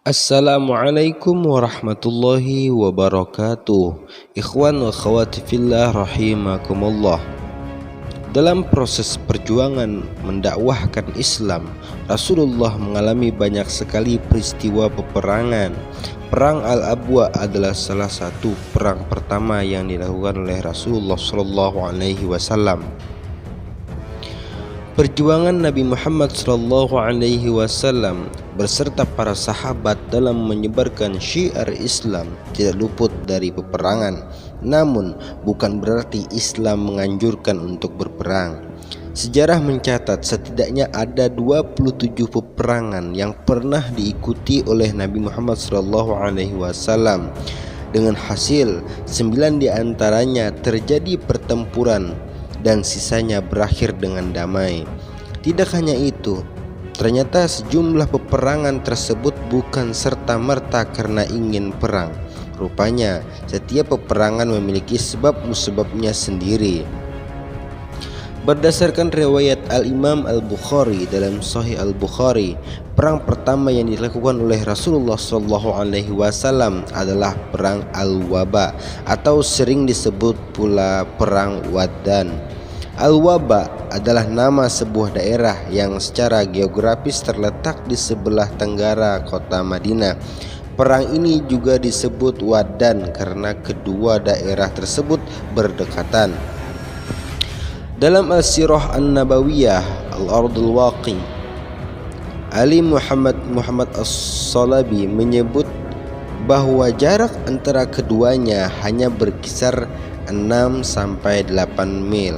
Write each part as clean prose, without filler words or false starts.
Assalamualaikum warahmatullahi wabarakatuh. Ikhwan wa akhwati fillah rahimakumullah. Dalam proses perjuangan mendakwahkan Islam, Rasulullah mengalami banyak sekali peristiwa peperangan. Perang Al-Abwa adalah salah satu perang pertama yang dilakukan oleh Rasulullah SAW. Perjuangan Nabi Muhammad SAW berserta para sahabat dalam menyebarkan syiar Islam tidak luput dari peperangan. Namun bukan berarti Islam menganjurkan untuk berperang. Sejarah mencatat setidaknya ada 27 peperangan yang pernah diikuti oleh Nabi Muhammad SAW. Dengan hasil 9 diantaranya terjadi pertempuran dan sisanya berakhir dengan damai. Tidak hanya itu, ternyata sejumlah peperangan tersebut bukan serta-merta karena ingin perang. Rupanya setiap peperangan memiliki sebab-musababnya sendiri. Berdasarkan riwayat Al-Imam Al-Bukhari dalam Sahih Al-Bukhari, perang pertama yang dilakukan oleh Rasulullah SAW adalah perang Al-Waba atau sering disebut pula perang Waddan. Al-Waba adalah nama sebuah daerah yang secara geografis terletak di sebelah tenggara kota Madinah. Perang ini juga disebut Waddan karena kedua daerah tersebut berdekatan. Dalam Al-Sirah An-Nabawiyah Al-Ardul Waqi, Ali Muhammad As-Salabi menyebut bahwa jarak antara keduanya hanya berkisar 6 sampai 8 mil.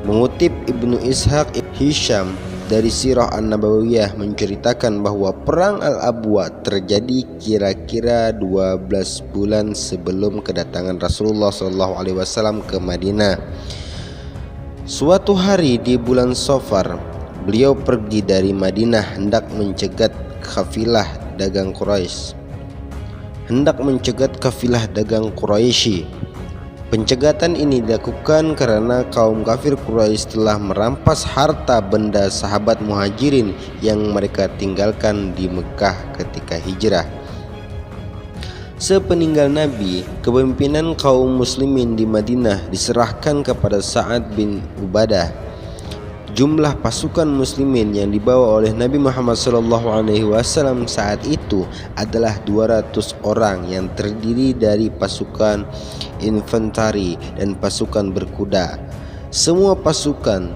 Mengutip Ibnu Ishaq Hisham dari Sirah An-Nabawiyah menceritakan bahwa perang Al-Abwa terjadi kira-kira 12 bulan sebelum kedatangan Rasulullah SAW ke Madinah. Suatu hari di bulan Safar, beliau pergi dari Madinah hendak mencegat kafilah dagang Quraisy. Pencegatan ini dilakukan karena kaum kafir Quraisy telah merampas harta benda sahabat Muhajirin yang mereka tinggalkan di Mekah ketika hijrah. Sepeninggal Nabi, kepemimpinan kaum muslimin di Madinah diserahkan kepada Sa'ad bin Ubadah. Jumlah pasukan muslimin yang dibawa oleh Nabi Muhammad SAW saat itu adalah 200 orang yang terdiri dari pasukan infanteri dan pasukan berkuda. Semua pasukan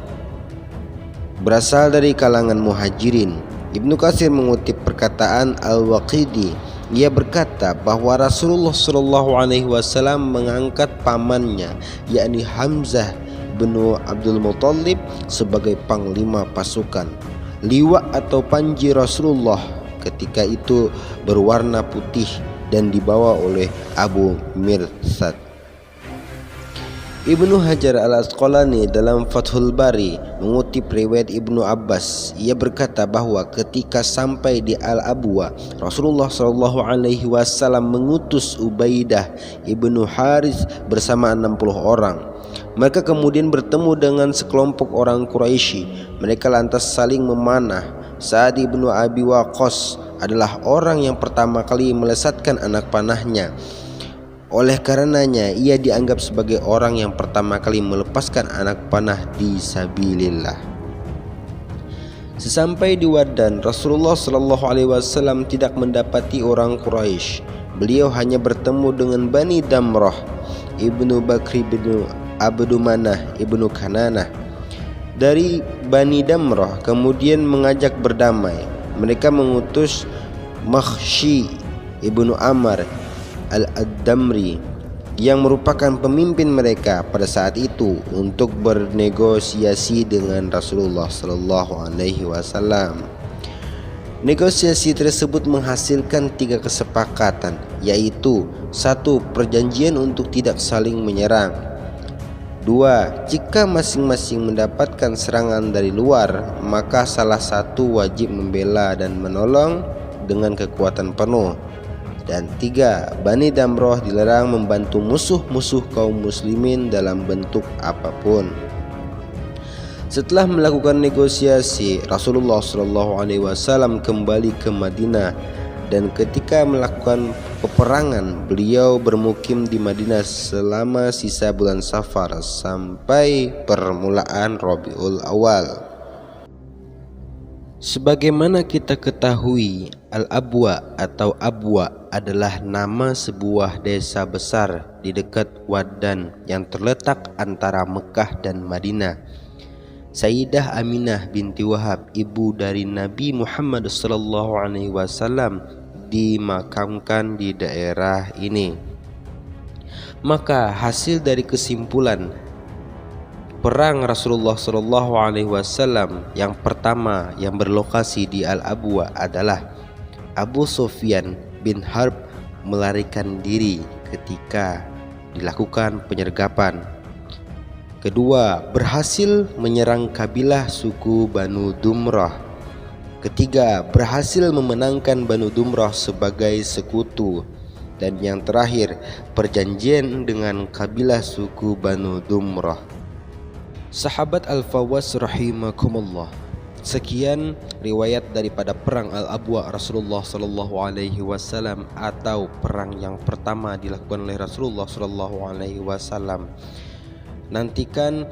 berasal dari kalangan Muhajirin. Ibnu Katsir mengutip perkataan Al-Waqidi. Ia berkata bahwa Rasulullah SAW mengangkat pamannya, yakni Hamzah bin Abdul Muthalib, sebagai panglima pasukan. Liwak atau panji Rasulullah ketika itu berwarna putih dan dibawa oleh Abu Mirsad. Ibnu Hajar Al-Asqalani dalam Fathul Bari mengutip riwayat Ibnu Abbas. Ia berkata bahwa ketika sampai di Al-Abwa, Rasulullah SAW mengutus Ubaidah ibnu Harits bersama 60 orang. Mereka kemudian bertemu dengan sekelompok orang Quraisy. Mereka lantas saling memanah. Sa'ad ibnu Abi Waqqas adalah orang yang pertama kali melesatkan anak panahnya. Oleh karenanya ia dianggap sebagai orang yang pertama kali melepaskan anak panah di sabilillah. Sesampai di Waddan, Rasulullah SAW tidak mendapati orang Quraisy. Beliau hanya bertemu dengan Bani Damrah, Ibnu Bakri bin Abdu Manah, Ibnu Kananah. Dari Bani Damrah kemudian mengajak berdamai. Mereka mengutus Makhshi Ibnu Amr Al-Damri yang merupakan pemimpin mereka pada saat itu untuk bernegosiasi dengan Rasulullah SAW. Negosiasi tersebut menghasilkan 3 kesepakatan, yaitu 1. Perjanjian untuk tidak saling menyerang. 2. Jika masing-masing mendapatkan serangan dari luar, maka salah satu wajib membela dan menolong dengan kekuatan penuh. Dan 3. Bani Damrah dilarang membantu musuh-musuh kaum muslimin dalam bentuk apapun. Setelah melakukan negosiasi, Rasulullah SAW kembali ke Madinah dan ketika melakukan peperangan beliau bermukim di Madinah selama sisa bulan Safar sampai permulaan Rabiul Awal. Sebagaimana kita ketahui, Al-Abwa atau Abwa adalah nama sebuah desa besar di dekat Wadan yang terletak antara Mekah dan Madinah. Sayyidah Aminah binti Wahab, ibu dari Nabi Muhammad SAW, dimakamkan di daerah ini. Maka hasil dari kesimpulan perang Rasulullah SAW yang pertama yang berlokasi di Al-Abwa adalah Abu Sufyan bin Harb melarikan diri ketika dilakukan penyergapan. Kedua, berhasil menyerang kabilah suku Banu Dumrah. Ketiga, berhasil memenangkan Banu Dumrah sebagai sekutu. Dan yang terakhir, perjanjian dengan kabilah suku Banu Dumrah. Sahabat Al-Fawwas rahimakumullah, sekian riwayat daripada perang Al-Abwa Rasulullah SAW atau perang yang pertama dilakukan oleh Rasulullah SAW. Nantikan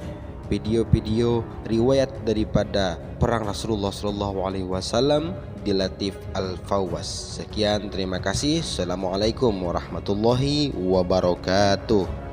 video-video riwayat daripada perang Rasulullah SAW di Latif Al-Fawwas. Sekian, terima kasih. Assalamualaikum warahmatullahi wabarakatuh.